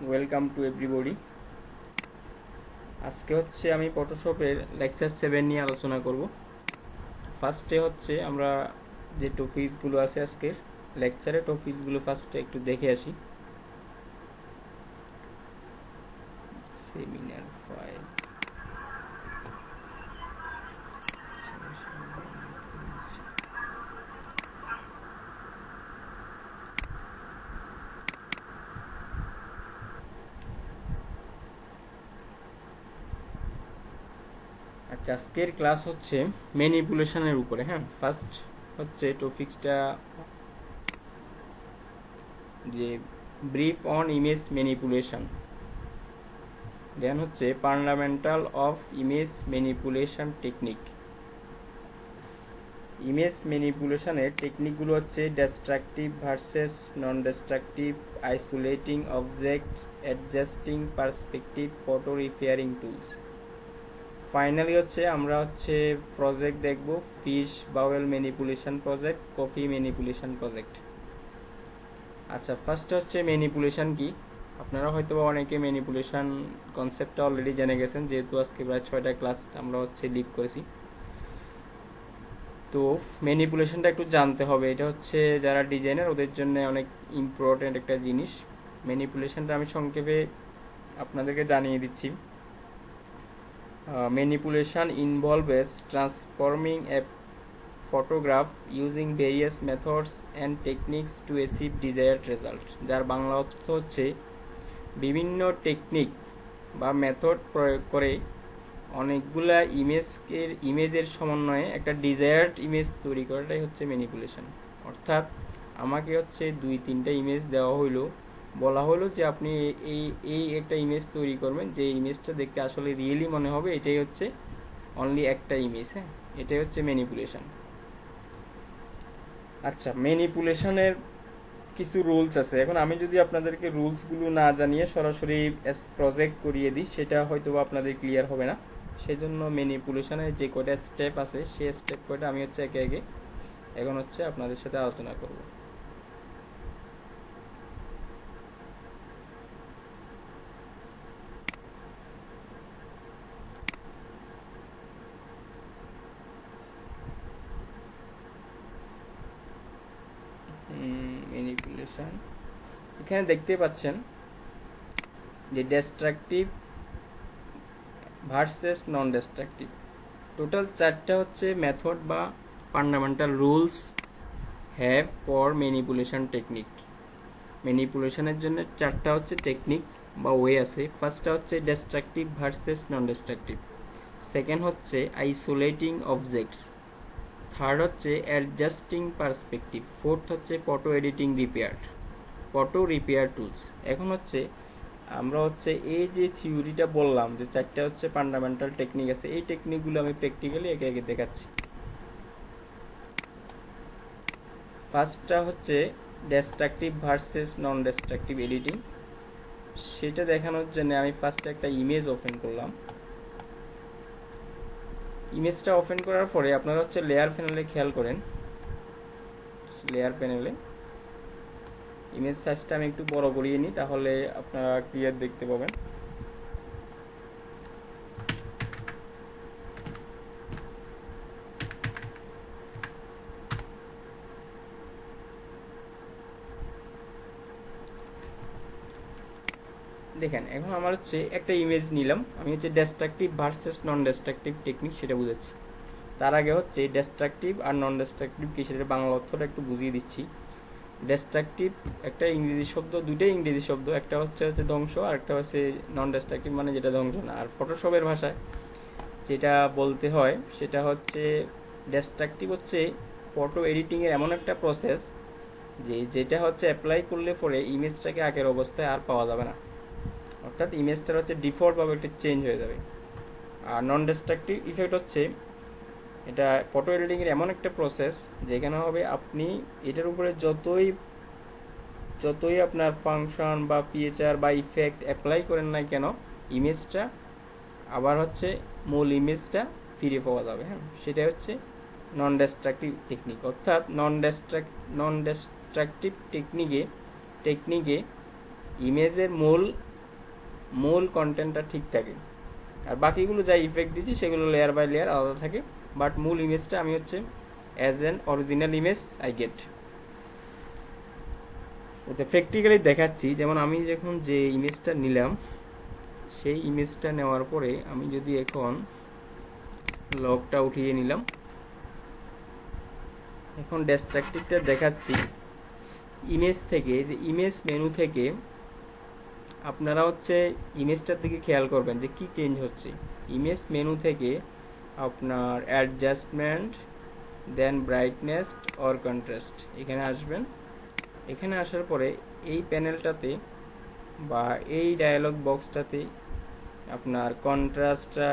Welcome to everybody. আজকে হচ্ছে আমি ফটোশপের লেকচার 7 নিয়ে আলোচনা করব। ফার্স্টে হচ্ছে আমরা যে টপিকসগুলো আছে আজকের লেকচারে, টপিকসগুলো ফার্স্টে একটু দেখে আসি। সেমিনার ফাইল, আচ্ছা আজকের ক্লাস হচ্ছে ম্যানিপুলেশনের উপরে। হ্যাঁ, ফার্স্ট হচ্ছে টপিকসটা যে brief on image manipulation, then হচ্ছে fundamental of image manipulation technique. Image ম্যানিপুলেশনের টেকনিকগুলো হচ্ছে destructive versus non destructive, isolating object, adjusting perspective, photo repairing tools. Finally হচ্ছে আমরা হচ্ছে প্রজেক্ট দেখব, fish bowl manipulation project, coffee manipulation project. আচ্ছা, first হচ্ছে ম্যানিপুলেশন কি। আপনারা হয়তো অনেকে ম্যানিপুলেশন কনসেপ্টটা অলরেডি জেনে গেছেন, যেহেতু আজকে প্রায় 6টা ক্লাস আমরা হচ্ছে লিভ করেছি। তো ম্যানিপুলেশনটা একটু জানতে হবে, এটা হচ্ছে যারা ডিজাইনার ওদের জন্য অনেক ইম্পর্টেন্ট একটা জিনিস। ম্যানিপুলেশনটা আমি সংক্ষেপে আপনাদেরকে জানিয়ে দিচ্ছি। Manipulation involves transforming A photograph using various methods and techniques to achieve desired result. যার বাংলা অর্থ হচ্ছে বিভিন্ন টেকনিক বা মেথড প্রয়োগ করে অনেকগুলা ইমেজের সমন্বয়ে একটা ডিজায়ার্ড ইমেজ তৈরি করাটাই হচ্ছে ম্যানিপুলেশন। অর্থাৎ আমাকে হচ্ছে 2-3টা ইমেজ দেওয়া হইলো, বলা হলো যে আপনি এই একটা ইমেজ তৈরি করবেন, যে ইমেজটা দেখতে আসলে রিয়েলি মনে হবে এটাই হচ্ছে অনলি একটা ইমেজ। হ্যাঁ, এটাই হচ্ছে ম্যানিপুলেশন। আচ্ছা, ম্যানিপুলেশনের কিছু রুলস আছে। এখন আমি যদি আপনাদেরকে রুলসগুলো না জানিয়ে সরাসরি প্রজেক্ট করিয়ে দিই, সেটা হয়তো আপনাদের ক্লিয়ার হবে না। সেজন্য ম্যানিপুলেশনের যে কয়টা স্টেপ আছে সেই স্টেপ কয়টা আমি হচ্ছে একে একে এখন হচ্ছে আপনাদের সাথে আলোচনা করব। ম্যানিপুলেশন এখানে দেখতে পাচ্ছেন যে destructive versus non destructive. Total 4টা হচ্ছে মেথড বা fundamental rules have for manipulation technique. ম্যানিপুলেশনের জন্য 4টা হচ্ছে টেকনিক বা ওয়ে আছে। ফার্স্টটা হচ্ছে destructive versus non destructive, second হচ্ছে আইসোলেটিং অবজেক্টস, থার্ড হচ্ছে অ্যাডজাস্টিং পার্সপেক্টিভ, ফোর্থ হচ্ছে photo editing photo repair tools. এখন হচ্ছে আমরা হচ্ছে এই যে থিওরিটা বললাম যে 4টা হচ্ছে ফান্ডামেন্টাল টেকনিক আছে, এই টেকনিকগুলো আমি প্র্যাকটিক্যালি একে একে দেখাচ্ছি। ফার্স্টটা হচ্ছে destructive versus non destructive editing. সেটা দেখানোর জন্য আমি ফার্স্টে একটা ইমেজ ওপেন করলাম। ইমেজটা ওপেন করার পরে আপনারা হচ্ছে লেয়ার প্যানেলে খেয়াল করেন, লেয়ার প্যানেলে ইমেজ সাইজটা আমি একটু বড় করিয়ে নিই, তাহলে আপনারা ক্লিয়ার দেখতে পাবেন। দেখেন, এখন আমার হচ্ছে একটা ইমেজ নিলাম, আমি হচ্ছে destructive versus non destructive technique সেটা বুঝাচ্ছি। তার আগে হচ্ছে ডিস্ট্রাকটিভ আর নন ডিস্ট্রাকটিভ কি সেটা বাংলা অর্থটা একটু বুঝিয়ে দিচ্ছি। ডিস্ট্রাকটিভ একটা ইংরেজি শব্দ, দুইটাই ইংরেজি শব্দ, একটা হচ্ছে ধ্বংস আর একটা হচ্ছে নন ডিস্ট্রাকটিভ মানে যেটা ধ্বংস না। আর ফটোশপের ভাষায় যেটা বলতে হয় সেটা হচ্ছে ডিস্ট্রাকটিভ হচ্ছে ফটো এডিটিংয়ের এমন একটা প্রসেস যেটা হচ্ছে অ্যাপ্লাই করলে পরে ইমেজটাকে আগের অবস্থায় আর পাওয়া যাবে না, অর্থাৎ ইমেজটার হচ্ছে ডিফল্টভাবে একটা চেঞ্জ হয়ে যাবে। আর নন ডিস্ট্রাকটিভ ইফেক্ট হচ্ছে এটা ফটো এডিটিংয়ের এমন একটা প্রসেস যেখানে হবে আপনি এটার উপরে যতই আপনার ফাংশন বা ফিচার বা ইফেক্ট অ্যাপ্লাই করেন না কেন, ইমেজটা আবার হচ্ছে মূল ইমেজটা ফিরে পাওয়া যাবে। হ্যাঁ, সেটা হচ্ছে নন ডিস্ট্রাকটিভ টেকনিক। অর্থাৎ নন ডিস্ট্রাকটিভ টেকনিকে ইমেজের মূল মূল কন্টেন্টটা ঠিক থাকে, আর বাকিগুলো যা ইফেক্ট দিচ্ছি সেগুলো লেয়ার বাই লেয়ার আলাদা থাকে, বাট মূল ইমেজটা আমি হচ্ছে as an original image I get. ওটা প্র্যাকটিক্যালি দেখাচ্ছি। যেমন আমি যখন যে ইমেজটা নিলাম, সেই ইমেজটা নেওয়ার পরে আমি যদি এখন লগটা উঠিয়ে নিলাম, এখন ডেস্ট্রাকটিভটা দেখাচ্ছি ইমেজ থেকে, যে ইমেজ মেনু থেকে আপনারা হচ্ছে ইমেজটার দিকে খেয়াল করবেন যে কি চেঞ্জ হচ্ছে। ইমেজ মেনু থেকে আপনার adjustment, then brightness or contrast, এখানে আসবেন। এখানে আসার পরে এই প্যানেলটাতে বা এই ডায়ালগ বক্সটাতে আপনার কন্ট্রাস্টটা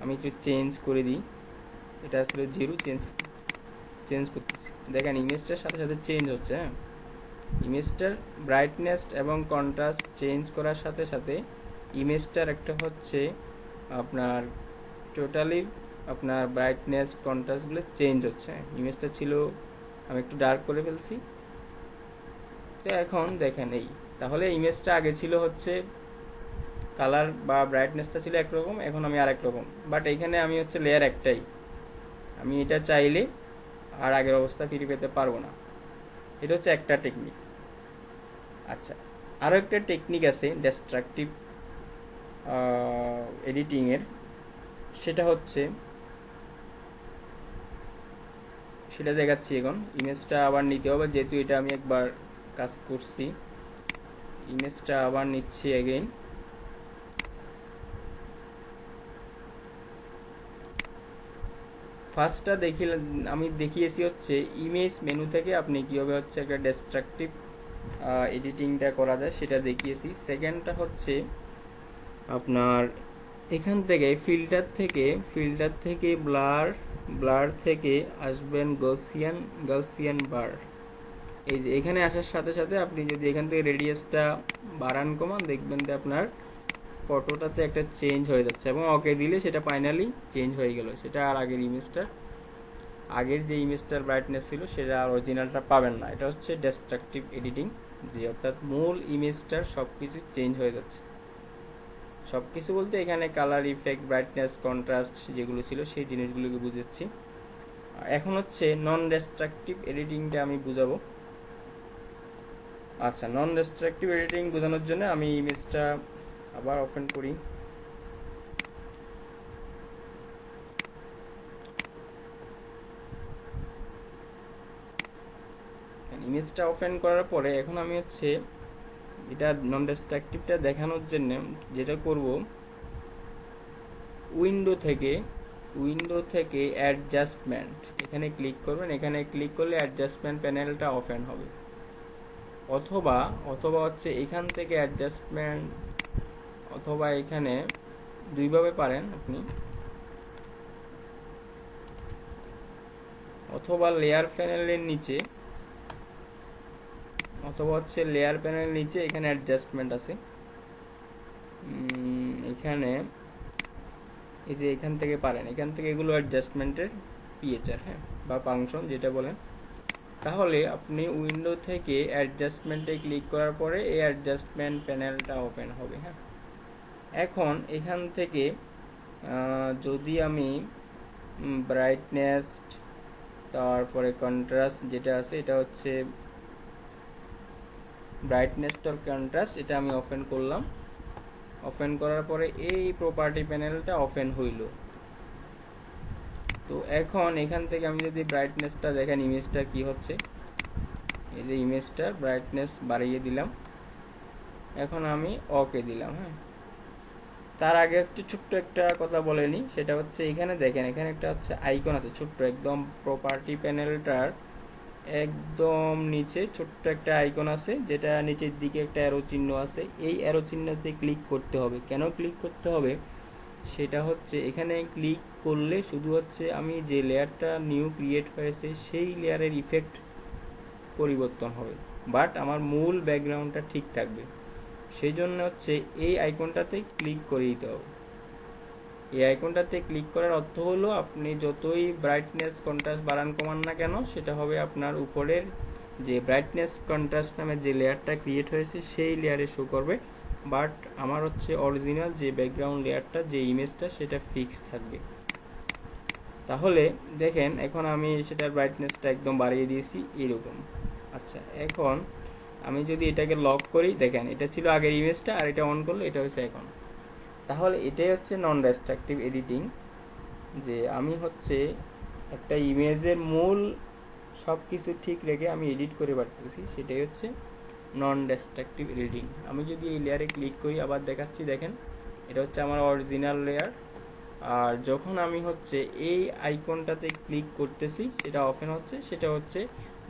আমি একটু চেঞ্জ করে দিই। এটা আসলে 0 চেঞ্জ করতেছি। দেখেন ইমেজটার সাথে সাথে চেঞ্জ হচ্ছে। হ্যাঁ, ইমেজটার ব্রাইটনেস এবং কন্ট্রাস্ট চেঞ্জ করার সাথে সাথে ইমেজটার একটা হচ্ছে আপনার টোটালি আপনার ব্রাইটনেস কন্ট্রাস্টগুলো চেঞ্জ হচ্ছে। ইমেজটা ছিল, আমি একটু ডার্ক করে ফেলছি। তো এখন দেখেন এই, তাহলে ইমেজটা আগে ছিল হচ্ছে কালার বা ব্রাইটনেসটা ছিল একরকম, এখন আমি আরেক রকম, বাট এখানে আমি হচ্ছে লেয়ার একটাই, আমি এটা চাইলে আর আগের অবস্থা ফিরে পেতে পারবো না। এটা হচ্ছে একটা টেকনিক। আচ্ছা, আরও একটা টেকনিক আছে ডেস্ট্রাকটিভ এডিটিংয়ের, সেটা দেখাচ্ছি। এখন ইমেজটা আবার নিতে হবে, যেহেতু এটা আমি একবার কাজ করছি। ইমেজটা আবার নিচ্ছি এগেইন। ফার্স্টটা আমি দেখিয়েছি হচ্ছে ইমেজ মেনু থেকে আপনি কীভাবে হচ্ছে একটা ডেস্ট্রাকটিভ এডিটিংটা করা যায় সেটা দেখিয়েছি। সেকেন্ডটা হচ্ছে আপনার এখান থেকে ফিল্টার থেকে ব্লার থেকে আসবেন গাউসিয়ান বার। এই যে এখানে আসার সাথে সাথে আপনি যদি এখান থেকে রেডিয়াসটা বাড়ান কমান, দেখবেন যে আপনার ফটোটাতে একটা চেঞ্জ হয়ে যাচ্ছে, এবং ওকে দিলে সেটা ফাইনালি চেঞ্জ হয়ে গেল। সেটা আর আগের যে ইমেজটার ব্রাইটনেস ছিল সেটা আর অরিজিনালটা পাবেন না। এটা হচ্ছে ডেস্ট্রাকটিভ এডিটিং, যে অর্থাৎ মূল ইমেজটার সবকিছু চেঞ্জ হয়ে যাচ্ছে। সবকিছু বলতে এখানে কালার, ইফেক্ট, ব্রাইটনেস, কন্ট্রাস্ট যেগুলো ছিল সেই জিনিসগুলোকে বুঝাচ্ছি। এখন হচ্ছে নন ডেস্ট্রাকটিভ এডিটিংটা আমি বুঝাবো। আচ্ছা, নন ডেস্ট্রাকটিভ এডিটিং বোঝানোর জন্য আমি ইমেজটা আবার ওপেন করি। ইমেজটা ওপেন করার পরে এখন আমি হচ্ছে এটা নন ডেস্ট্রাকটিভটা দেখানোর জন্য যেটা করব, উইন্ডো থেকে অ্যাডজাস্টমেন্ট এখানে ক্লিক করবেন। এখানে ক্লিক করলে অ্যাডজাস্টমেন্ট প্যানেলটা ওপেন হবে। অথবা হচ্ছে এখান থেকে অ্যাডজাস্টমেন্ট, অথবা এখানে দুইভাবে পারেন আপনি, অথবা লেয়ার প্যানেলের নিচে, অথবা হচ্ছে লেয়ার প্যানেলের নিচে এখানে অ্যাডজাস্টমেন্ট আছে। এখানে এই যে এখান থেকে পারেন, এখান থেকে এগুলো অ্যাডজাস্টমেন্টের পিএচআর, হ্যাঁ, বা ফাংশন যেটা বলেন। তাহলে আপনি উইন্ডো থেকে অ্যাডজাস্টমেন্টে ক্লিক করার পরে এই অ্যাডজাস্টমেন্ট প্যানেলটা ওপেন হবে। হ্যাঁ, এখন এখান থেকে যদি আমি ব্রাইটনেস, তারপরে কন্ট্রাস্ট যেটা আছে, এটা হচ্ছে ব্রাইটনেস আর কন্ট্রাস্ট, এটা আমি ওপেন করলাম। ওপেন করার পরে এই প্রপার্টি প্যানেলটা ওপেন হইল। তো এখন এখান থেকে আমি যদি ব্রাইটনেসটা দেখেন, ইমেজটা কি হচ্ছে, এই যে ইমেজটার ব্রাইটনেস বাড়িয়ে দিলাম। এখন আমি ওকে দিলাম। হ্যাঁ, তার আগে একটু ছোট্ট একটা কথা বলেনি, সেটা হচ্ছে এখানে দেখেন, এখানে একটা হচ্ছে আইকন আছে ছোট্ট, একদম প্রপার্টি প্যানেলটার একদম নিচে ছোট্ট একটা আইকন আছে, যেটা নিচের দিকে একটা অ্যারো চিহ্ন আছে। এই অ্যারো চিহ্নতে ক্লিক করতে হবে। কেন ক্লিক করতে হবে সেটা হচ্ছে, এখানে ক্লিক করলে শুধু হচ্ছে আমি যে লেয়ারটা নিউ ক্রিয়েট হয়েছে সেই লেয়ারের ইফেক্ট পরিবর্তন হবে, বাট আমার মূল ব্যাকগ্রাউন্ডটা ঠিক থাকবে। সেই জন্য হচ্ছে এই আইকনটাতে ক্লিক করে দিতে হবে। এই আইকনটাতে ক্লিক করার অর্থ হলো আপনি যতই ব্রাইটনেস কন্ট্রাস্ট বাড়ান কমান না কেন, সেটা হবে আপনার উপরের যে ব্রাইটনেস কন্ট্রাস্ট নামে যে লেয়ারটা ক্রিয়েট হয়েছে সেই লেয়ারে শো করবে, বাট আমার হচ্ছে অরিজিনাল যে ব্যাকগ্রাউন্ড লেয়ারটা, যে ইমেজটা, সেটা ফিক্স থাকবে। তাহলে দেখেন এখন আমি সেটার ব্রাইটনেসটা একদম বাড়িয়ে দিয়েছি এরকম। আচ্ছা, এখন আমি যদি এটাকে লক করি, দেখেন এটা ছিল আগের ইমেজটা, আর এটা অন করলে এটা হচ্ছে এখন। তাহলে এটাই হচ্ছে নন ডিস্ট্রাকটিভ এডিটিং, যে আমি হচ্ছে একটা ইমেজের মূল সব কিছু ঠিক রেখে আমি এডিট করে পারতেছি, সেটাই হচ্ছে নন ডিস্ট্রাকটিভ এডিটিং। আমি যদি এই লেয়ারে ক্লিক করি, আবার দেখাচ্ছি, দেখেন এটা হচ্ছে আমার অরিজিনাল লেয়ার। আর যখন আমি হচ্ছে এই আইকনটাতে ক্লিক করতেছি, সেটা ওপেন হচ্ছে, সেটা হচ্ছে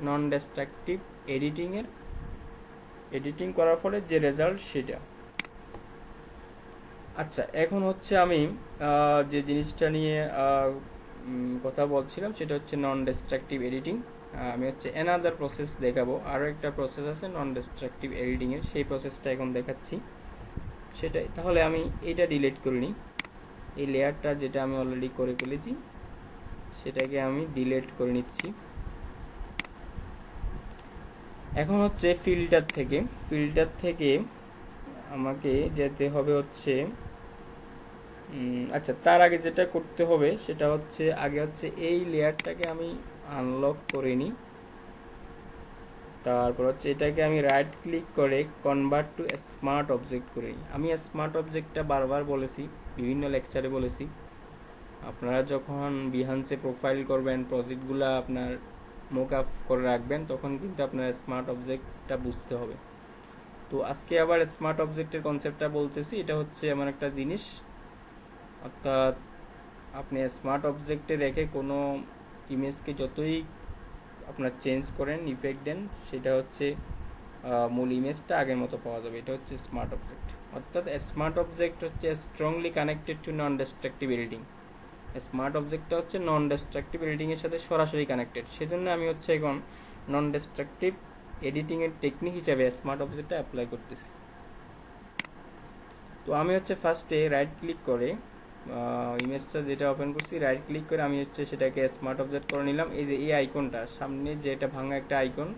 নন ডিস্ট্রাকটিভ এডিটিং করার ফলে যে রেজাল্ট সেটা। আচ্ছা, এখন হচ্ছে আমি যে জিনিসটা নিয়ে কথা বলছিলাম সেটা হচ্ছে নন ডিস্ট্রাকটিভ এডিটিং। আমি হচ্ছে অ্যানাদার প্রসেস দেখাবো, আরও একটা প্রসেস আছে নন ডিস্ট্রাকটিভ এডিটিং এর, সেই প্রসেসটা এখন দেখাচ্ছি সেটাই। তাহলে আমি এটা ডিলিট করে নিই, এই লেয়ারটা যেটা আমি অলরেডি করে ফেলেছি সেটাকে আমি ডিলিট করে নিচ্ছি। এখন হচ্ছে ফিল্টার থেকে আমাকে যেতে হবে হচ্ছে আচ্ছা, তার আগে যেটা করতে হবে সেটা হচ্ছে আগে হচ্ছে এই লেয়ারটাকে আমি আনলক করে নিই। তারপর হচ্ছে এটাকে আমি রাইট ক্লিক করে কনভার্ট টু স্মার্ট অবজেক্ট করে নিই। আমি স্মার্ট অবজেক্টটা বারবার বলেছি, বিভিন্ন লেকচারে বলেছি। আপনারা যখন বিহান্সে প্রোফাইল করবেন, প্রজেক্টগুলো আপনার মোক আপ করে রাখবেন, তখন কিন্তু আপনার স্মার্ট অবজেক্টটা বুঝতে হবে। তো আজকে আবার স্মার্ট অবজেক্টের কনসেপ্টটা বলতেছি। এটা হচ্ছে এমন একটা জিনিস, অর্থাৎ আপনি স্মার্ট অবজেক্টে রেখে কোনো ইমেজকে যতই আপনার চেঞ্জ করেন, ইফেক্ট দেন, সেটা হচ্ছে মূল ইমেজটা আগের মতো পাওয়া যাবে। এটা হচ্ছে স্মার্ট অবজেক্ট। অর্থাৎ স্মার্ট অবজেক্ট হচ্ছে strongly connected to non destructive editing. Smart অবজেক্টটা হচ্ছে নন ডিস্ট্রাকটিভ এডিটিং এর সাথে সরাসরি কানেক্টেড। সেজন্য আমি হচ্ছে এখন নন ডিস্ট্রাকটিভ এডিটিং এর টেকনিক হিসেবে স্মার্ট অবজেক্টটা অ্যাপ্লাই করতেছি। তো আমি হচ্ছে ফার্স্টে রাইট ক্লিক করে ইমেজটা যেটা ওপেন করছি, রাইট ক্লিক করে আমি হচ্ছে সেটাকে স্মার্ট অবজেক্ট করে নিলাম। এই যে এই আইকনটা সামনে, যেটা ভাঙা একটা আইকন,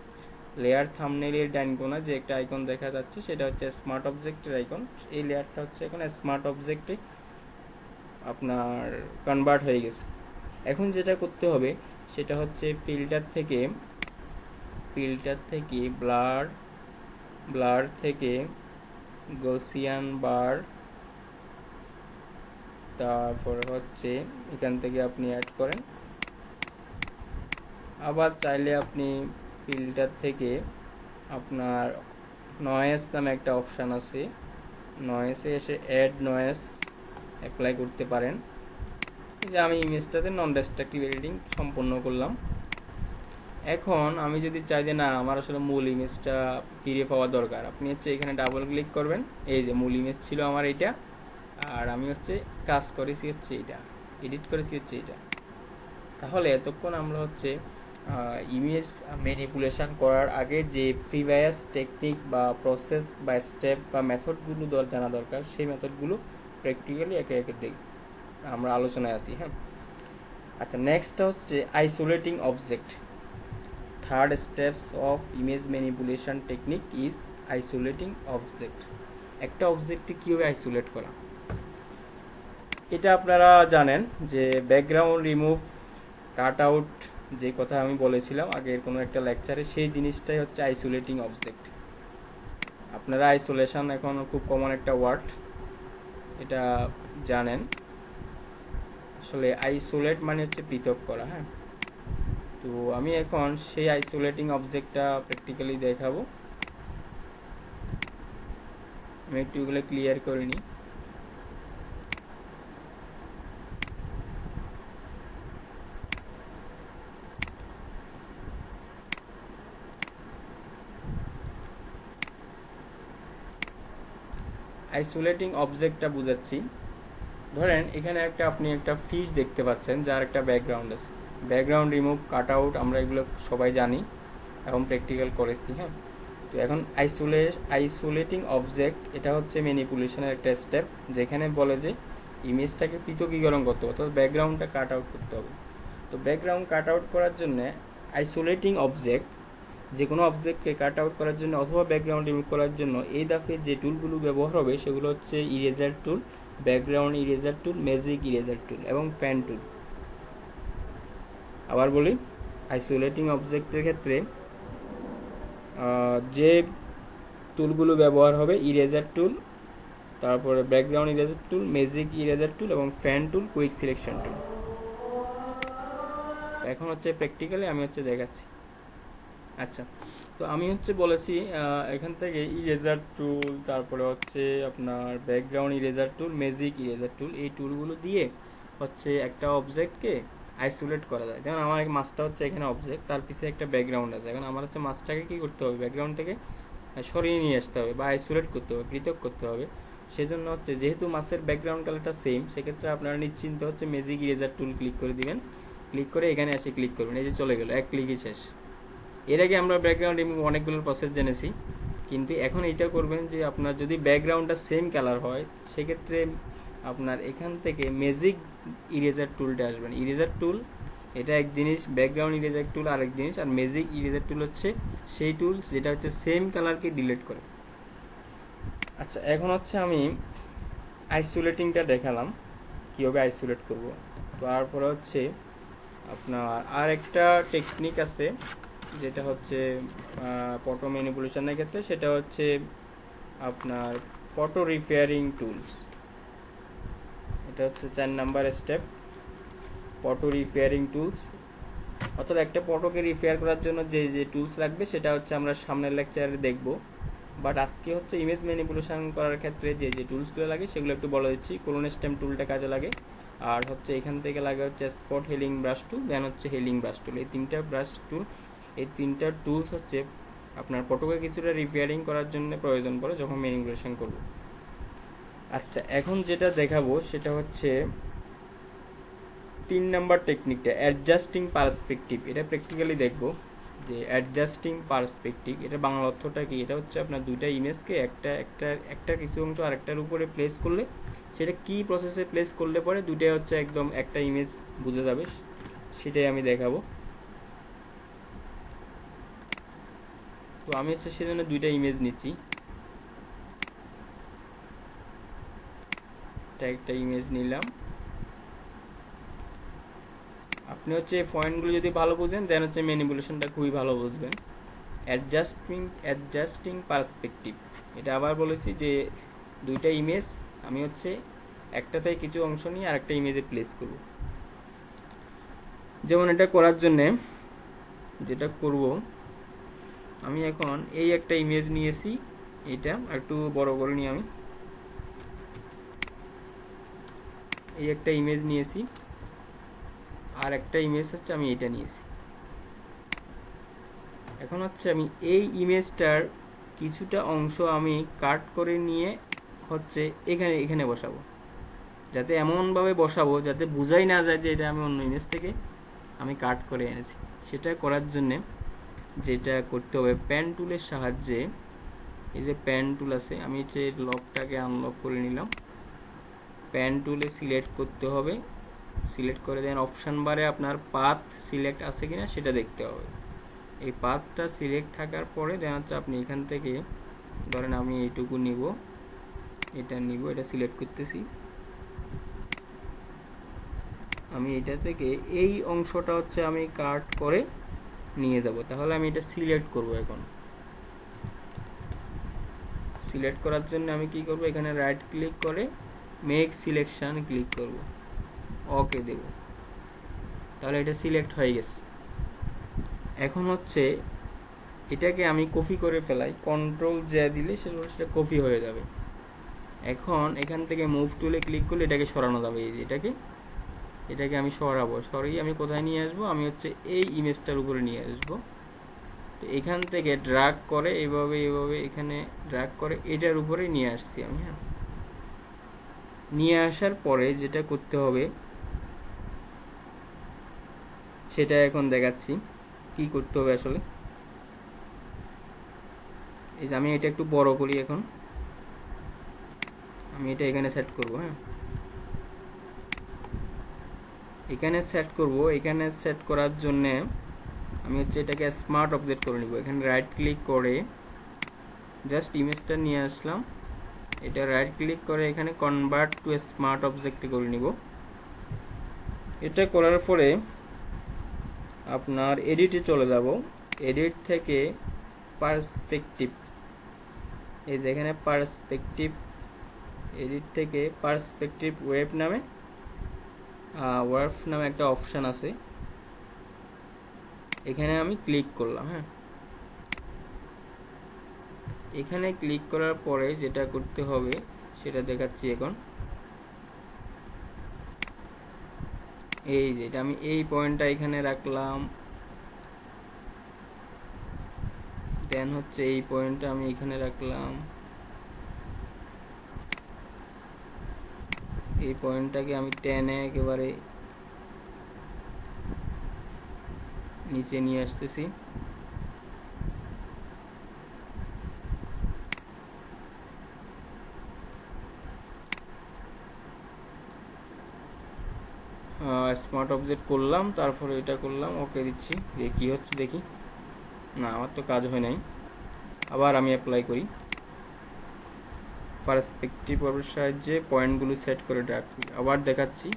লেয়ার থাম্বনেইলের ডান কোণা যে একটা আইকন দেখা যাচ্ছে, সেটা হচ্ছে স্মার্ট অবজেক্টের আইকন। এই লেয়ারটা হচ্ছে এখন স্মার্ট অবজেক্টে আপনার কনভার্ট হয়ে গেছে। এখন যেটা করতে হবে সেটা হচ্ছে ফিল্টার থেকে ব্লার থেকে গসিয়ান বার, তারপর হচ্ছে এখান থেকে আপনি অ্যাড করেন। আবার চাইলে আপনি ফিল্টার থেকে আপনার নয়েজ নামে একটা অপশান আছে, নয়েজে এসে অ্যাড নয়েজ অ্যাপ্লাই করতে পারেন। যে আমি ইমেজটাতে নন ডিস্ট্রাকটিভ এডিটিং সম্পন্ন করলাম। এখন আমি যদি চাই যে না, আমার আসলে মূল ইমেজটা ফিরে পাওয়া দরকার, আপনি হচ্ছে এখানে ডাবল ক্লিক করবেন। এই যে মূল ইমেজ ছিল আমার এইটা, আর আমি হচ্ছে কাজ করেছি হচ্ছে এইটা, এডিট করেছি হচ্ছে এইটা। তাহলে এতক্ষণ আমরা হচ্ছে ইমেজ ম্যানিপুলেশন করার আগে যে প্রিভিয়াস টেকনিক বা প্রসেস বা স্টেপ বা মেথডগুলো জানা দরকার, সেই মেথডগুলো প্র্যাকটিক্যালি একে একে আমরা আলোচনায় আছি। হ্যাঁ, আচ্ছা, নেক্সট হচ্ছে isolating object. Third steps of image manipulation technique is isolating object. একটা অবজেক্টকে কীভাবে আইসোলেট করা, এটা আপনারা জানেন যে ব্যাকগ্রাউন্ড রিমুভ, কাট আউট, যে কথা আমি বলেছিলাম আগের কোনো একটা লেকচারে, সেই জিনিসটাই হচ্ছে আইসোলেটিং অবজেক্ট। আপনারা আইসোলেশন এখন খুব কমন একটা ওয়ার্ড, এটা জানেন। আসলে আইসোলেট মানে হচ্ছে পৃথক করা। হ্যাঁ, তো আমি এখন সেই আইসোলেটিং অবজেক্টটা প্র্যাকটিক্যালি দেখাবো। আমি একটু এগুলো ক্লিয়ার করে নিই। আইসোলেটিং অবজেক্টটা বুঝাচ্ছি। ধরেন এখানে আপনি একটা ফিশ দেখতে পাচ্ছেন, যার একটা ব্যাকগ্রাউন্ড আছে। ব্যাকগ্রাউন্ড রিমুভ, কাট আউট আমরা এগুলো সবাই জানি, এখন প্র্যাকটিক্যাল করেছি। হ্যাঁ, তো এখন আইসোলেটিং অবজেক্ট এটা হচ্ছে ম্যানিপুলেশনের একটা স্টেপ, যেখানে বলে যে ইমেজটাকে পৃথকীকরণ করতে হবে, অর্থাৎ ব্যাকগ্রাউন্ডটা কাট আউট করতে হবে। তো ব্যাকগ্রাউন্ড কাট আউট করার জন্য আইসোলেটিং অবজেক্ট যে কোনো অবজেক্টকে কাট আউট করার জন্য অথবা ব্যাকগ্রাউন্ড রিমুভ করার জন্য এই ধাপে যে টুলগুলো ব্যবহার হবে সেগুলো হচ্ছে ইরেজার টুল, ব্যাকগ্রাউন্ড ইরেজার টুল, ম্যাজিক ইরেজার টুল এবং প্যান টুল। আবার বলি, আইসোলেটিং অবজেক্টের ক্ষেত্রে যে টুলগুলো ব্যবহার হবে ইরেজার টুল, তারপরে ব্যাকগ্রাউন্ড ইরেজার টুল, ম্যাজিক ইরেজার টুল এবং প্যান টুল, কুইক সিলেকশন টুল। এখন হচ্ছে প্র্যাকটিক্যালি আমি হচ্ছে দেখাচ্ছি। আচ্ছা, তো আমি হচ্ছে বলেছি এখান থেকে ইরেজার টুল, তারপরে হচ্ছে আপনার ব্যাকগ্রাউন্ড ইরেজার টুল, ম্যাজিক ইরেজার টুল, এই টুলগুলো দিয়ে হচ্ছে একটা অবজেক্টকে আইসোলেট করা যায়। যেমন আমার মাছটা হচ্ছে এখানে অবজেক্ট, তার পিছনে একটা ব্যাকগ্রাউন্ড আছে। এখন আমার হচ্ছে মাছটাকে কি করতে হবে, ব্যাকগ্রাউন্ড থেকে সরিয়ে নিয়ে আসতে হবে বা আইসোলেট করতে হবে, পৃথক করতে হবে। সেজন্য হচ্ছে যেহেতু মাছের ব্যাকগ্রাউন্ড কালারটা সেম, সেক্ষেত্রে আপনারা নিশ্চিন্ত হচ্ছে ম্যাজিক ইরেজার টুল ক্লিক করে দিবেন। ক্লিক করে এখানে এসে ক্লিক করবেন, এই যে চলে গেল, এক ক্লিকই শেষ। এর আগে আমরা ব্যাকগ্রাউন্ড রিমুভ অনেকগুলো প্রসেস জেনেছি, কিন্তু এখন এইটা করবেন যে আপনার যদি ব্যাকগ্রাউন্ডটা সেম কালার হয় সেক্ষেত্রে আপনার এখান থেকে ম্যাজিক ইরেজার টুলটা আসবেন। ইরেজার টুল এটা এক জিনিস, ব্যাকগ্রাউন্ড ইরেজার টুল আরেক জিনিস, আর ম্যাজিক ইরেজার টুল হচ্ছে সেই টুলস যেটা হচ্ছে সেম কালারকে ডিলিট করে। আচ্ছা, এখন হচ্ছে আমি আইসোলেটিংটা দেখালাম কীভাবে আইসোলেট করব। তারপরে হচ্ছে আপনার আর একটা টেকনিক আছে যেটা হচ্ছে ফটো ম্যানিপুলেশনের ক্ষেত্রে, সেটা হচ্ছে আপনার ফটো রিপেয়ারিং টুলস। এটা হচ্ছে 4 number step, photo repairing tools. অর্থাৎ একটা ফটোকে রিপেয়ার করার জন্য যে যে টুলস লাগবে সেটা হচ্ছে আমরা সামনের লেকচারে দেখব, বাট আজকে হচ্ছে ইমেজ ম্যানিপুলেশন করার ক্ষেত্রে যে যে টুলসগুলো লাগে সেগুলো একটু বলে দিচ্ছি। কোলন স্টেম টুলটা কাজে লাগে, আর হচ্ছে এখান থেকে লাগে হচ্ছে স্পট হিলিং ব্রাশ টুল, দেন হচ্ছে হিলিং ব্রাশ টুল। এই তিনটা ব্রাশ টুল, এই তিনটা টুলস হচ্ছে আপনার ফটোকে কিছুটা রিপেয়ারিং করার জন্য প্রয়োজন পড়ে যখন ম্যানিপুলেশন করব। আচ্ছা, এখন যেটা দেখাবো সেটা হচ্ছে 3 নাম্বার টেকনিকটা, অ্যাডজাস্টিং পার্সপেক্টিভ। এটা প্র্যাকটিক্যালি দেখব যে অ্যাডজাস্টিং পার্সপেক্টিভ এটা বাংলা অর্থটা কি। এটা হচ্ছে আপনার দুইটা ইমেজকে একটা কিছু অংশ আরেকটার উপরে প্লেস করলে সেটা কি প্রসেসে প্লেস করলে পরে দুইটাই হচ্ছে একদম একটা ইমেজ বুঝে যাবে, সেটাই আমি দেখাবো। তো আমি হচ্ছে সেজন্য দুইটা ইমেজ নিচ্ছি, একটা ইমেজ নিলাম। আপনি হচ্ছে পয়েন্টগুলো যদি ভালো বুঝেন দেন হচ্ছে ম্যানিপুলেশনটা খুবই ভালো বুঝবেন। অ্যাডজাস্টিং পার্সপেক্টিভ, এটা আবার বলেছি যে দুইটা ইমেজ আমি হচ্ছে একটাতে কিছু অংশ নিয়ে আরেকটা ইমেজে প্লেস করব। যেমন এটা করার জন্যে যেটা করব, আমি এখন এই একটা ইমেজ নিয়েছি, এটা একটু বড় করে নিই। আমি এই একটা ইমেজ নিয়েছি, আর একটা ইমেজ হচ্ছে আমি এটা নিয়েছি। এখন হচ্ছে আমি এই ইমেজটার কিছুটা অংশ আমি কাট করে নিয়ে হচ্ছে এখানে বসাবো, যাতে এমনভাবে বসাবো যাতে বোঝাই না যায় যে এটা আমি অন্য ইমেজ থেকে আমি কাট করে এনেছি। সেটা করার জন্যে যেটা করতে হবে, প্যান টুলের সাহায্যে, এই যে প্যান টুল আছে, আমি হচ্ছে লকটাকে আনলক করে নিলাম। প্যান টুলে সিলেক্ট করতে হবে, সিলেক্ট করে দেন অপশন বারে আপনার পাথ সিলেক্ট আছে কিনা সেটা দেখতে হবে। এই পাথটা সিলেক্ট থাকার পরে দেন হচ্ছে আপনি এখান থেকে ধরেন আমি এইটুকু নিব, এটা নিব, এটা সিলেক্ট করতেছি। আমি এটা থেকে এই অংশটা হচ্ছে আমি কাট করে নিয়ে যাব। তাহলে আমি এটা সিলেক্ট করব। এখন সিলেক্ট করার জন্য আমি কি করব, এখানে রাইট ক্লিক করে মেক সিলেকশন ক্লিক করব, ওকে দেব। তাহলে এটা সিলেক্ট হয়ে গেছে। এখন হচ্ছে এটাকে আমি কপি করে ফেলাই, কন্ট্রোল জে দিলে সেটা কপি হয়ে যাবে। এখন এখান থেকে মুভ টুলে ক্লিক করলে এটাকে সরানো যাবে। এটাকে আমি সরাবো, সরিয়ে আমি কোথায় নিয়ে আসবো, আমি হচ্ছে এই ইমেজটার উপরে নিয়ে আসবো। তো এখান থেকে ড্র্যাগ করে এইভাবে এখানে ড্র্যাগ করে এটার উপরে নিয়ে আসছি আমি। হ্যাঁ, নিয়ে আসার পরে যেটা করতে হবে সেটা এখন দেখাচ্ছি কি করতে হবে আসলে। এই যে আমি এটা একটু বড় করি, এখন আমি এটা এখানে সেট করব। হ্যাঁ, এখানে সেট করব। এখানে সেট করার জন্য আমি হচ্ছে এটাকে স্মার্ট অবজেক্ট করে নিব। এখানে রাইট ক্লিক করে জাস্ট ইমেজটা নিয়ে আসলাম, এটা রাইট ক্লিক করে এখানে কনভার্ট টু স্মার্ট অবজেক্টে করে নিব। এটা করার পরে আপনার এডিটে চলে যাব, এডিট থেকে পার্সপেক্টিভ, এই যে এখানে পার্সপেক্টিভ, এডিট থেকে পার্সপেক্টিভ ওয়েভ নামে একটা অপশন আছে, এখানে আমি ক্লিক করলাম। হ্যাঁ, এখানে ক্লিক করার পরে যেটা করতে হবে সেটা দেখাচ্ছি এখন। এই যে এটা আমি এই পয়েন্টটা এখানে রাখলাম, দেন হচ্ছে এই পয়েন্টটা আমি এখানে রাখলাম, এই পয়েন্টটাকে আমি টেনে একেবারে নিচে নিয়ে আসতেছি। স্মার্ট অবজেক্ট করলাম, তারপরে এটা করলাম, ওকে দিচ্ছি, যে কি হচ্ছে দেখি। না, আমার তো কাজ হয় নাই, আবার আমি অ্যাপ্লাই করি। পার্সপেক্টিভ এর সাহায্যে পয়েন্টগুলো সেট করে রাখি, আবার দেখাচ্ছি।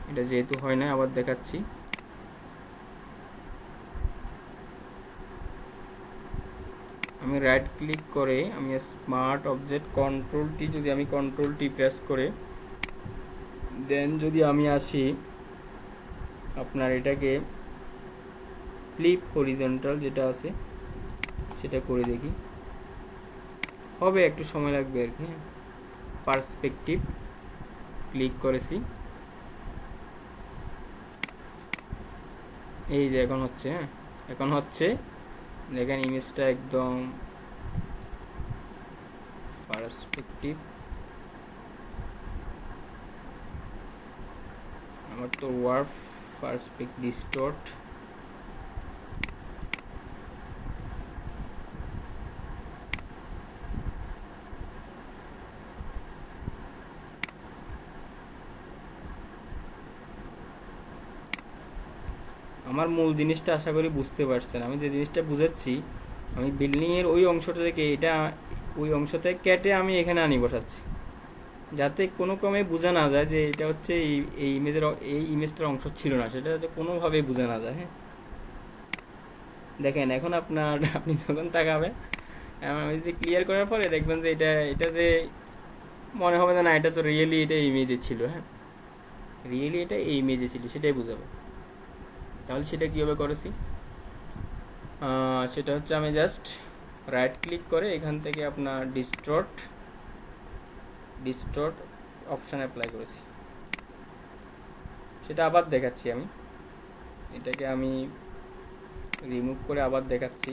এটা যেহেতু হয় না, আবার দেখাচ্ছি। আমি রাইট ক্লিক করে আমি স্মার্ট অবজেক্ট কন্ট্রোল টি, যদি আমি কন্ট্রোল টি প্রেস করে দেন যদি আমি আসি আপনার এটাকে ফ্লিপ হরিজন্টাল যেটা আছে সেটা করে দেখি, হবে একটু সময় লাগবে আর কি। পার্সপেক্টিভ ক্লিক করেছি, এই যে এখন হচ্ছে। হ্যাঁ, এখন হচ্ছে, দেখেন ইমেজটা একদম পার্সপেক্টিভ। আমার তো ওয়ার্প পার্সপেক্টিভ ডিস্টর্ট, আমার মূল জিনিসটা আশা করি বুঝতে পারছেন। আমি যে জিনিসটা বুঝাচ্ছি, আমি বিল্ডিং এর ওই অংশটা থেকে এটা ওই অংশ থেকে কেটে আমি এখানে আনি বসাচ্ছি, যাতে কোনো ক্রমে বোঝা না যায় যে এটা হচ্ছে এই ইমেজের, এই ইমেজটার অংশ ছিল না, সেটা যাতে কোনোভাবে বোঝা না যায়। হ্যাঁ, দেখেন এখন আপনি যখন তাকাবেন, আমি যদি ক্লিয়ার করার পরে দেখবেন যে এটা যে মনে হবে না এটা তো রিয়েলি এটা ইমেজে ছিল। হ্যাঁ, রিয়েলি এটা এই ইমেজে ছিল, সেটাই বুঝাবে। তাহলে সেটা কীভাবে করেছি, সেটা হচ্ছে আমি জাস্ট রাইট ক্লিক করে এখান থেকে আপনার ডিস্টর্ট অপশান অ্যাপ্লাই করেছি। সেটা আবার দেখাচ্ছি, আমি এটাকে আমি রিমুভ করে আবার দেখাচ্ছি।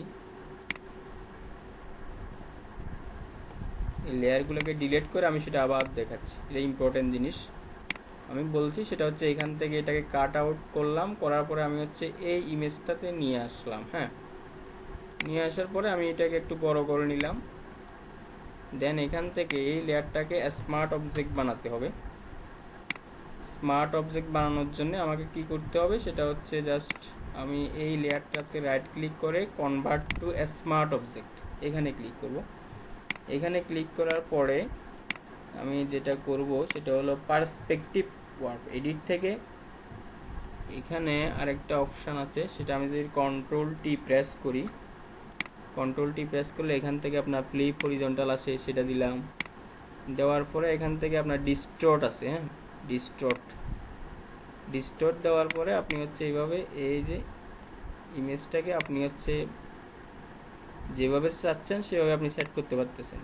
এই লেয়ারগুলোকে ডিলিট করে আমি সেটা আবার দেখাচ্ছি। এটা ইম্পর্টেন্ট জিনিস আমি বলছি, সেটা হচ্ছে এখান থেকে এটাকে কাট আউট করলাম, করার পরে আমি হচ্ছে এই ইমেজটাতে নিয়ে আসলাম। হ্যাঁ, নিয়ে আসার পরে আমি এটাকে একটু বড় করে নিলাম, দেন এখান থেকে এই লেয়ারটাকে স্মার্ট অবজেক্ট বানাতে হবে। স্মার্ট অবজেক্ট বানানোর জন্য আমাকে কি করতে হবে, সেটা হচ্ছে জাস্ট আমি এই লেয়ারটাতে রাইট ক্লিক করে কনভার্ট টু স্মার্ট অবজেক্ট এখানে ক্লিক করব। এখানে ক্লিক করার পরে আমি যেটা করব সেটা হলো পার্সপেক্টিভ ওয়ার্প, এডিট থেকে এখানে আরেকটা অপশান আছে, সেটা আমি যদি কন্ট্রোল টি প্রেস করি, কন্ট্রোল টি প্রেস করলে এখান থেকে আপনার ফ্লিপ হরিজন্টাল আসে, সেটা দিলাম। দেওয়ার পরে এখান থেকে আপনার ডিস্টর্ট আছে। হ্যাঁ, ডিস্টর্ট দেওয়ার পরে আপনি হচ্ছে এইভাবে এই যে ইমেজটাকে আপনি হচ্ছে যেভাবে চাচ্ছেন সেভাবে আপনি সেট করতে পারতেছেন।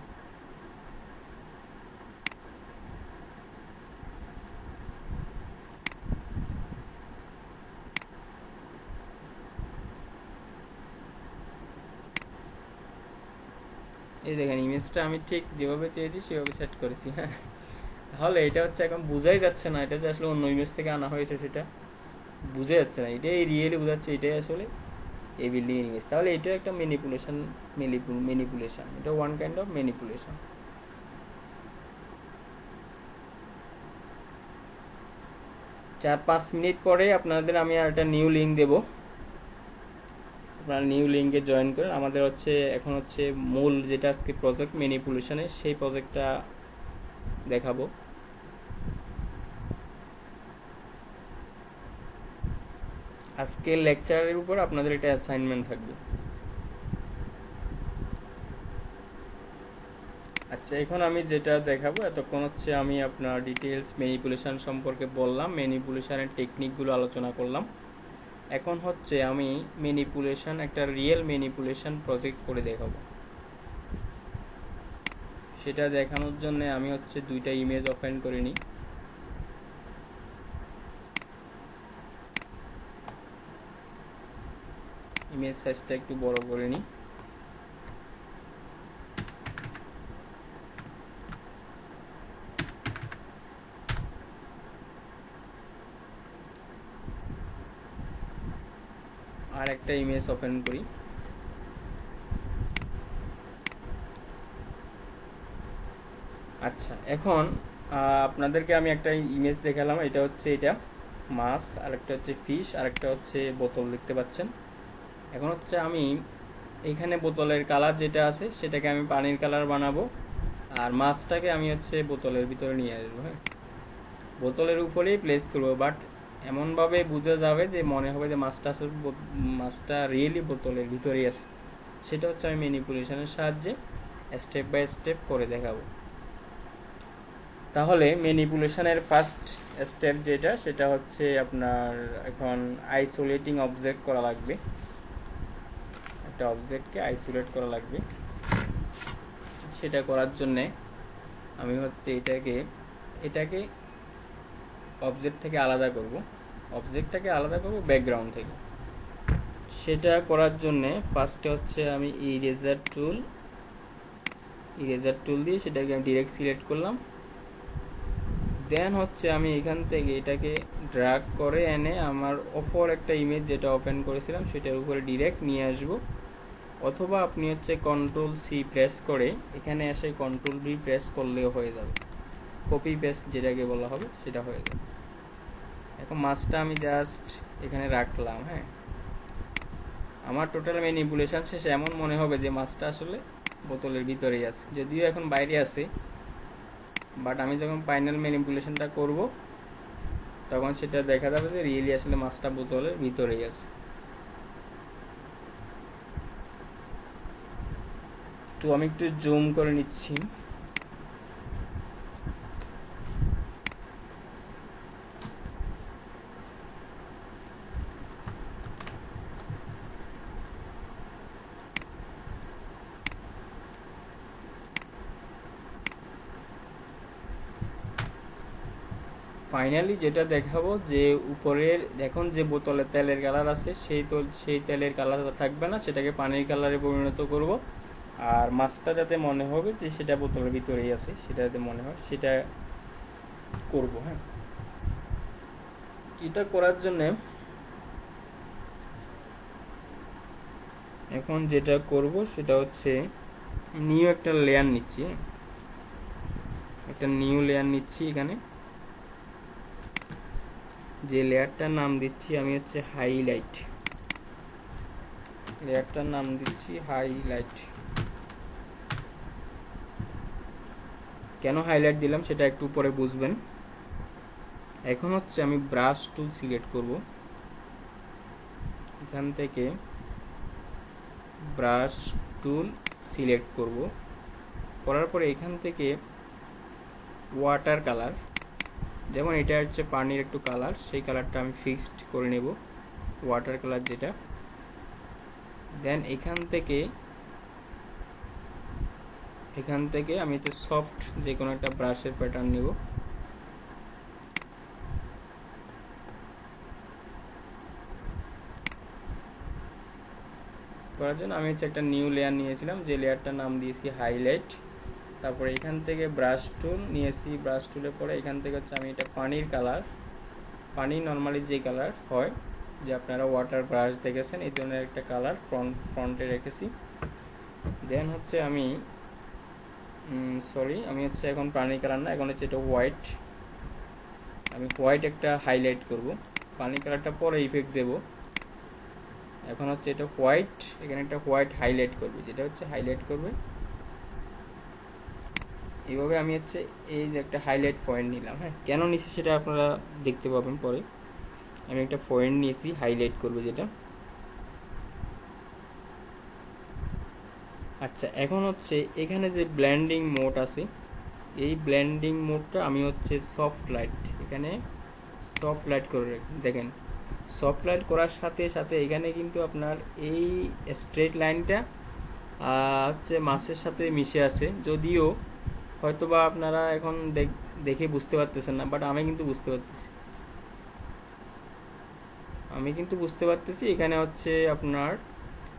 এই দেখেন ইমেজটা আমি ঠিক যেভাবে চেয়েছি সেভাবে সেট করেছি। হ্যাঁ, তাহলে এটা হচ্ছে এখন বোঝাই যাচ্ছে না এটা যে আসলে অন্য ইমেজ থেকে আনা হয়েছে, সেটা বুঝে যাচ্ছে না, এটাই রিয়েলি বোঝাচ্ছে এটাই আসলে এই বিল্ডিং এর ইমেজ। তাহলে এটা একটা ম্যানিপুলেশন, এটা one kind of manipulation. 4-5 minute পরে আপনাদের আমি আর একটা নিউ লিঙ্ক দেব, আপনারা নিউ লিঙ্কে জয়েন করেন। আমাদের হচ্ছে এখন হচ্ছে মূল যেটা আজকে প্রজেক্ট ম্যানিপুলেশনের, সেই প্রজেক্টটা দেখাবো। আজকে লেকচারের উপর আপনাদের এটা অ্যাসাইনমেন্ট থাকবে। আচ্ছা, এখন আমি যেটা দেখাবো, এতক্ষণ হচ্ছে আমি আপনার ডিটেলস ম্যানিপুলেশন সম্পর্কে বললাম, ম্যানিপুলেশনের টেকনিকগুলো আলোচনা করলাম। এখন হচ্ছে আমি ম্যানিপুলেশন, একটা রিয়েল ম্যানিপুলেশন প্রজেক্ট করে দেখাবো। সেটা দেখানোর জন্য আমি হচ্ছে দুইটা ইমেজ ওপেন করে নিই। ইমেজ সাইজটা একটু বড় করে নিই। আর একটা ইমেজ ওপেন করি। আচ্ছা, এখন আপনাদেরকে আমি একটা ইমেজ দেখালাম। এটা হচ্ছে এটা মাছ, আর একটা হচ্ছে ফিশ, আর একটা হচ্ছে বোতল দেখতে পাচ্ছেন। এখন হচ্ছে আমি এখানে বোতলের কালার যেটা আছে সেটাকে আমি পানির কালার বানাবো, আর মাছটাকে আমি হচ্ছে বোতলের ভিতরে নিয়ে আসবো। হ্যাঁ, বোতলের উপরেই প্লেস করবো, বাট এমনভাবে বোঝা যাবে যে মনে হবে যে মাছটা রিয়েলি বোতলের ভিতরেই আছে। সেটা হচ্ছে আমি ম্যানিপুলেশনের সাহায্যে স্টেপ বাই স্টেপ করে দেখাবো। তাহলে ম্যানিপুলেশনের ফার্স্ট স্টেপ যেটা, সেটা হচ্ছে আপনার এখন আইসোলেটিং অবজেক্ট করা লাগবে। একটা অবজেক্টকে আইসোলেট করা লাগবে। সেটা করার জন্যে আমি হচ্ছে এটাকে অবজেক্ট থেকে আলাদা করব, অবজেক্টটাকে আলাদা করব ব্যাকগ্রাউন্ড থেকে। সেটা করার জন্যে ফার্স্টে হচ্ছে আমি ইরেজার টুল দিয়ে সেটাকে আমি ডিরেক্ট সিলেক্ট করলাম। দেন হচ্ছে আমি এখান থেকে এটাকে ড্র্যাগ করে এনে আমার অপর একটা ইমেজ যেটা ওপেন করেছিলাম সেটার উপরে ডিরেক্ট নিয়ে আসব। অথবা আপনি হচ্ছে কন্ট্রোল সি প্রেস করে এখানে এসে কন্ট্রোল ভি প্রেস করলেও হয়ে যাবে, কপি পেস্ট যেটাকে বলা হবে সেটা হয়ে যাবে। এখন মাছটা আমি জাস্ট এখানে রাখলাম। হ্যাঁ, আমার টোটাল ম্যানিপুলেশন শেষে এমন মনে হবে যে মাছটা আসলে বোতলের ভিতরেই আছে, যদিও এখন বাইরে আছে। বাট আমি যখন ফাইনাল ম্যানিপুলেশনটা করব তখন সেটা দেখা যাবে যে রিয়েলি আসলে মাছটা বোতলের ভিতরেই আছে। তো আমি একটু জুম করে নিচ্ছি। ফাইনালি যেটা দেখাবো যে উপরের এখন যে বোতলে তেলের কালার আছে সেই তেলের কালার থাকবে না, সেটাকে পানির কালারে পরিণত করব। আর মাছটা যাতে মনে হবে যে সেটা বোতলের ভিতরেই আছে, সেটা যাতে মনে হয় সেটা করব। হ্যাঁ, এটা করার জন্য এখন যেটা করব সেটা হচ্ছে নিউ একটা লেয়ার নিচ্ছি। একটা নিউ লেয়ার নিচ্ছি। এখানে যে লেয়ারটার নাম দিচ্ছি আমি হচ্ছে হাইলাইট। লেয়ারটার নাম দিচ্ছি হাইলাইট। কেন হাইলাইট দিলাম সেটা একটু পরে বুঝবেন। এখন হচ্ছে আমি ব্রাশ টুল সিলেক্ট করব। এখান থেকে ব্রাশ টুল সিলেক্ট করব, করার পরে এখান থেকে ওয়াটার কালার, যেমন এটা হচ্ছে পানির একটু কালার, সেই কালারটা আমি ফিক্সড করে নেব, ওয়াটার কালার যেটা। দেন এখান থেকে আমি হচ্ছে সফট যে কোনো একটা ব্রাশের প্যাটার্ন নেব। করার জন্য আমি হচ্ছে একটা নিউ লেয়ার নিয়েছিলাম, যে লেয়ারটার নাম দিয়েছি হাইলাইট। তারপরে এখান থেকে ব্রাশ টুল নিয়েছি, ব্রাশ টুলের পরে এখান থেকে হচ্ছে আমি এটা পানির কালার, পানি নর্মালি যে কালার হয়, যে আপনারা ওয়াটার ব্রাশ দেখেছেন এই ধরনের একটা কালার ফ্রন্টে রেখেছি। দেন হচ্ছে আমি আমি হচ্ছে এখন পানির কালার না, এখন হচ্ছে এটা হোয়াইট। আমি হোয়াইট একটা হাইলাইট করব, পানির কালারটা পরে ইফেক্ট দেব। এখন হচ্ছে এটা হোয়াইট, এখানে একটা হোয়াইট হাইলাইট করবে, যেটা হচ্ছে হাইলাইট করবে এইভাবে। আমি হচ্ছে এই যে একটা হাইলাইট পয়েন্ট নিলাম, হ্যাঁ, কেন নিছি সেটা আপনারা দেখতে পাবেন পরে। আমি একটা পয়েন্ট নিয়েছি হাইলাইট করবে যেটা। আচ্ছা, এখন হচ্ছে এখানে যে ব্লেন্ডিং মোড আছে, এই ব্লেন্ডিং মোডটা আমি হচ্ছে সফট লাইট, এখানে সফট লাইট করে দেখেন। সফট লাইট করার সাথে সাথে এখানে কিন্তু আপনার এই স্ট্রেট লাইনটা হচ্ছে মাছের সাথে মিশে আছে, যদিও হয়তোবা আপনারা এখন দেখে বুঝতে পারতেছেন না, বাট আমি কিন্তু বুঝতে পারতেছি। এখানে হচ্ছে আপনার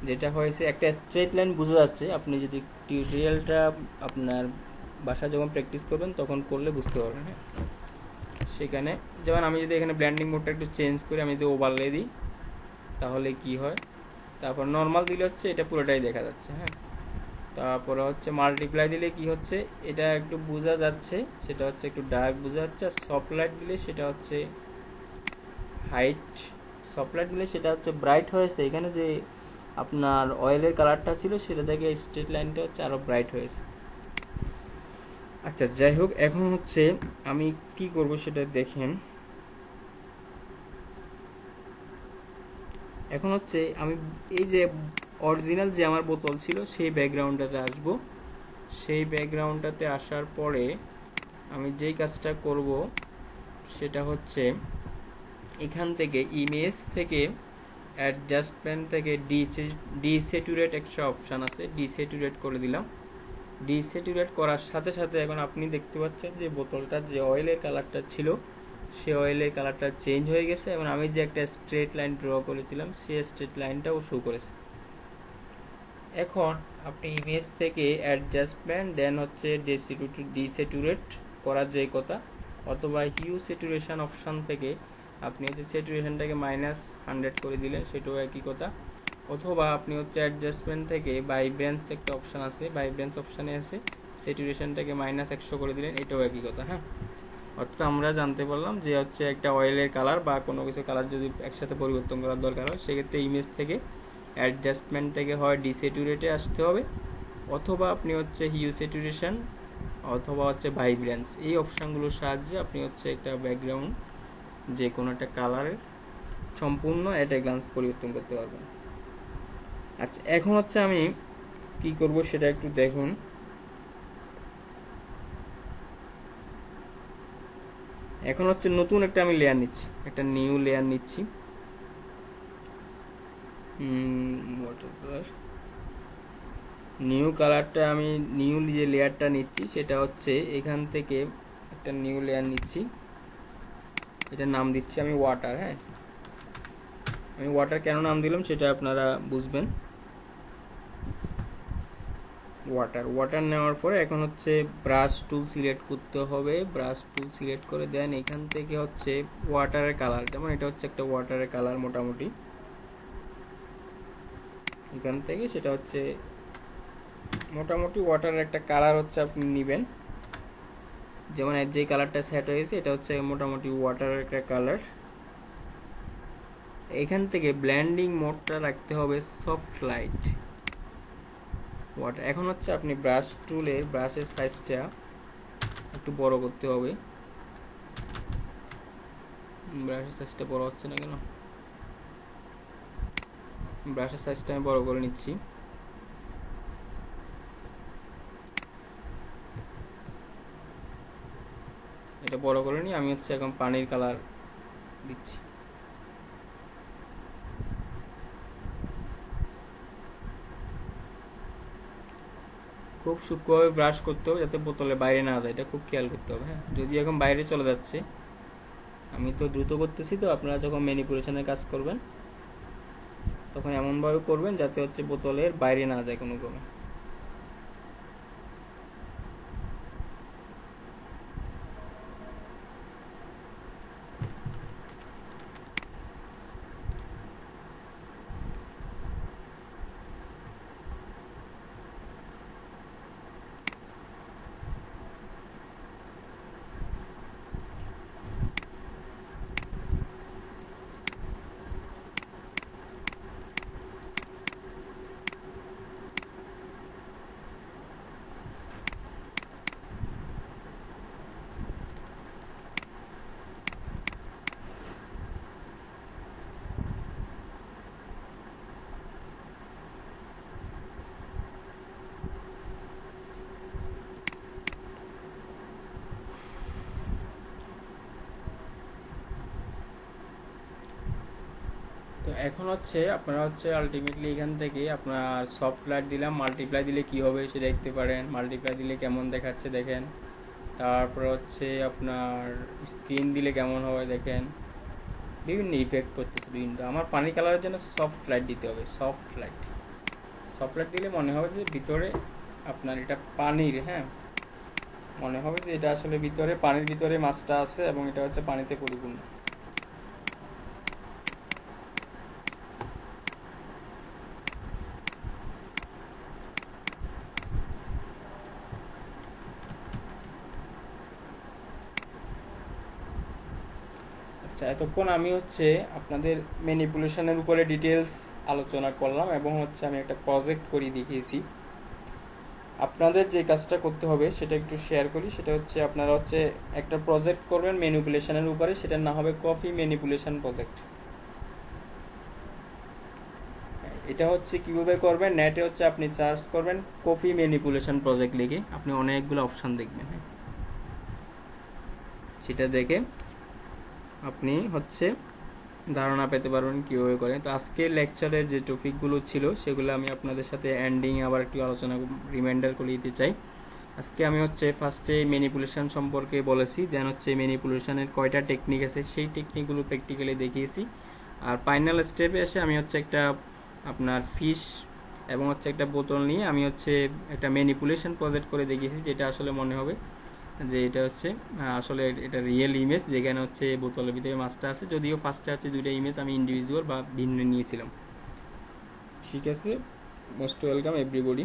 যেটা হয়েছে একটা স্ট্রেট লাইন বোঝা যাচ্ছে। আপনি যদি টিউটোরিয়ালটা আপনার বাসায় যখন প্র্যাকটিস করবেন তখন করলে বুঝতে পারবেন, হ্যাঁ। সেখানে যেমন আমি যদি এখানে ব্লেন্ডিং মোডটা একটু চেঞ্জ করি, আমি যদি ওভারলে দিই তাহলে কি হয়, তারপর নর্মাল দিলে হচ্ছে এটা পুরোটাই দেখা যাচ্ছে, হ্যাঁ। তারপরে হচ্ছে মাল্টিপ্লাই দিলে কি হচ্ছে, এটা একটু বোঝা যাচ্ছে, সেটা হচ্ছে একটু ডার্ক বোঝা যাচ্ছে। আর সফট লাইট দিলে সেটা হচ্ছে হাইট, সফট লাইট দিলে সেটা হচ্ছে ব্রাইট হয়েছে। এখানে যে আপনার অয়েলের কালারটা ছিল সেটা থেকে স্ট্রেট লাইনটা হচ্ছে আরো ব্রাইট হয়েছে। আচ্ছা, যাই হোক, এখন হচ্ছে আমি কি করব সেটা দেখেন। এখন হচ্ছে আমি এই যে অরিজিনাল যে আমার বোতল ছিল সেই ব্যাকগ্রাউন্ডটাতে আসব। সেই ব্যাকগ্রাউন্ডটাতে আসার পরে আমি যেই কাজটা করব সেটা হচ্ছে এখান থেকে ইমেজ থেকে অ্যাডজাস্টমেন্ট থেকে ডিস্যাচুরেট একটা অপশান আছে, ডিস্যাচুরেট করে দিলাম। ডিস্যাচুরেট করার সাথে সাথে এখন আপনি দেখতে পাচ্ছেন যে বোতলটার যে অয়েলের কালারটা ছিল সে অয়েলের কালারটা চেঞ্জ হয়ে গেছে, এবং আমি যে একটা স্ট্রেট লাইন ড্র করেছিলাম সেই স্ট্রেট লাইনটাও শো করেছে। এখন আপনি ইমেজ থেকে অ্যাডজাস্টমেন্ট দেন হচ্ছে ডিস্যাচুরেট করার যে কথা, অথবা হিউ স্যাচুরেশন অপশন থেকে আপনি হচ্ছে স্যাচুরেশনটাকে -100 করে দিলেন, সেটাও একই কথা। অথবা আপনি হচ্ছে অ্যাডজাস্টমেন্ট থেকে ভাইব্রেন্স একটা অপশন আছে, ভাইব্রেন্স অপশানে আছে স্যাচুরেশনটাকে -100 করে দিলেন, এটাও একই কথা, হ্যাঁ। অর্থাৎ আমরা জানতে পারলাম যে হচ্ছে একটা অয়েলের কালার বা কোনো কিছু কালার যদি একসাথে পরিবর্তন করার দরকার হয় সেক্ষেত্রে ইমেজ থেকে অ্যাডজাস্টমেন্ট থেকে হয় ডিস্যাচুরেটে আসতে হবে, অথবা আপনি হচ্ছে হিউ স্যাচুরেশন অথবা হচ্ছে ভাইব্রেন্স, এই অপশানগুলোর সাহায্যে আপনি হচ্ছে একটা ব্যাকগ্রাউন্ড যে কোনো একটা কালারের সম্পূর্ণ অ্যাট এ গ্লান্স পরিবর্তন করতে পারবেন। আচ্ছা, এখন হচ্ছে আমি কি করব সেটা একটু দেখুন। এখন হচ্ছে নতুন একটা আমি লেয়ার নিচ্ছি, একটা নিউ লেয়ার নিচ্ছি। নিউ কালারটা আমি নিউ যে লেয়ারটা নিচ্ছি সেটা হচ্ছে এখান থেকে একটা নিউ লেয়ার নিচ্ছি, এটার নাম দিচ্ছি আমি ওয়াটার, হ্যাঁ। আমি ওয়াটার কেন নাম দিলাম সেটা আপনারা বুঝবেন। ওয়াটার নেওয়ার পরে এখন হচ্ছে ব্রাশ টুল সিলেক্ট করতে হবে। ব্রাশ টুল সিলেক্ট করে দেন এখান থেকে হচ্ছে ওয়াটারের কালার, যেমন এটা হচ্ছে একটা ওয়াটারের কালার মোটামুটি, এখান থেকে সেটা হচ্ছে মোটামুটি ওয়াটারের একটা কালার হচ্ছে আপনি নেবেন। যেমন যে কালারটা সেট হয়েছে এটা হচ্ছে মোটামুটি ওয়াটারের একটা কালার। এখান থেকে ব্লেন্ডিং মোডটা রাখতে হবে সফট লাইট ওয়াটার। এখন হচ্ছে আপনি ব্রাশ টুলে ব্রাশের সাইজটা একটু বড় করতে হবে। ব্রাশের সাইজটা বড় হচ্ছে না কেন, ব্রাশের সাইজটা আমি বড় করে নিচ্ছি। এটা বড় করে নিয়ে আমি হচ্ছে এখন পানির কালার দিচ্ছি। খুব সূক্ষ্মভাবে ব্রাশ করতে হবে যাতে বোতলে বাইরে না যায়, এটা খুব খেয়াল করতে হবে, হ্যাঁ। যদি এখন বাইরে চলে যাচ্ছে, আমি তো দ্রুত করতেছি, তো আপনারা যখন ম্যানিপুলেশনের কাজ করবেন তখন এমনভাবে করবেন যাতে হচ্ছে বোতলের বাইরে না যায় কোনো ক্রমে। এখন হচ্ছে আপনারা হচ্ছে আলটিমেটলি এখান থেকে আপনার সফট লাইট দিলাম, মাল্টিপ্লাই দিলে কি হবে সেটা দেখতে পারেন। মাল্টিপ্লাই দিলে কেমন দেখাচ্ছে দেখেন। তারপর হচ্ছে আপনার স্ক্রিন দিলে কেমন হবে দেখেন। বিভিন্ন ইফেক্ট করতেছে বিভিন্ন। আমার পানি কালারের জন্য সফট লাইট দিতে হবে, সফট লাইট। সফট লাইট দিলে মনে হবে যে ভিতরে আপনার এটা পানির, হ্যাঁ, মনে হবে যে এটা আসলে ভিতরে পানির ভিতরে মাছটা আছে এবং এটা হচ্ছে পানিতে পরিপূর্ণ। আচ্ছা, এতক্ষণ আমি হচ্ছে আপনাদের ম্যানিপুলেশনের উপরে ডিটেলস আলোচনা করলাম এবং হচ্ছে আমি একটা প্রজেক্ট করে দেখিয়েছি। আপনাদের যে কাজটা করতে হবে সেটা একটু শেয়ার করি। সেটা হচ্ছে আপনারা হচ্ছে একটা প্রজেক্ট করবেন ম্যানিপুলেশনের উপরে, সেটার নাম হবে কফি ম্যানিপুলেশন প্রজেক্ট। এটা হচ্ছে কিভাবে করবেন, নেটে হচ্ছে আপনি সার্চ করবেন কফি ম্যানিপুলেশন প্রজেক্ট লিখে, আপনি অনেকগুলো অপশন দেখবেন, হ্যাঁ, সেটা দেখে আপনি হচ্ছে ধারণা পেতে পারবেন কীভাবে করেন। তো আজকের লেকচারের যে টপিকগুলো ছিল সেগুলো আমি আপনাদের সাথে এন্ডিং আবার একটু আলোচনা রিমাইন্ডার করে দিতে চাই। আজকে আমি হচ্ছে ফার্স্টে ম্যানিপুলেশন সম্পর্কে বলেছি, দেন হচ্ছে ম্যানিপুলেশনের কয়টা টেকনিক আছে সেই টেকনিকগুলো প্র্যাকটিক্যালি দেখিয়েছি। আর ফাইনাল স্টেপে এসে আমি হচ্ছে একটা আপনার ফিশ এবং হচ্ছে একটা বোতল নিয়ে আমি হচ্ছে একটা ম্যানিপুলেশন প্রজেক্ট করে দেখিয়েছি, যেটা আসলে মনে হবে যে এটা হচ্ছে আসলে এটা রিয়েল ইমেজ, যেখানে হচ্ছে বোতলের ভিতরে মাছটা আছে, যদিও ফার্স্টে হচ্ছে দুইটা ইমেজ আমি ইন্ডিভিজুয়াল বা ভিন্ন নিয়েছিলাম। ঠিক আছে, মোস্ট ওয়েলকাম এভরিবডি।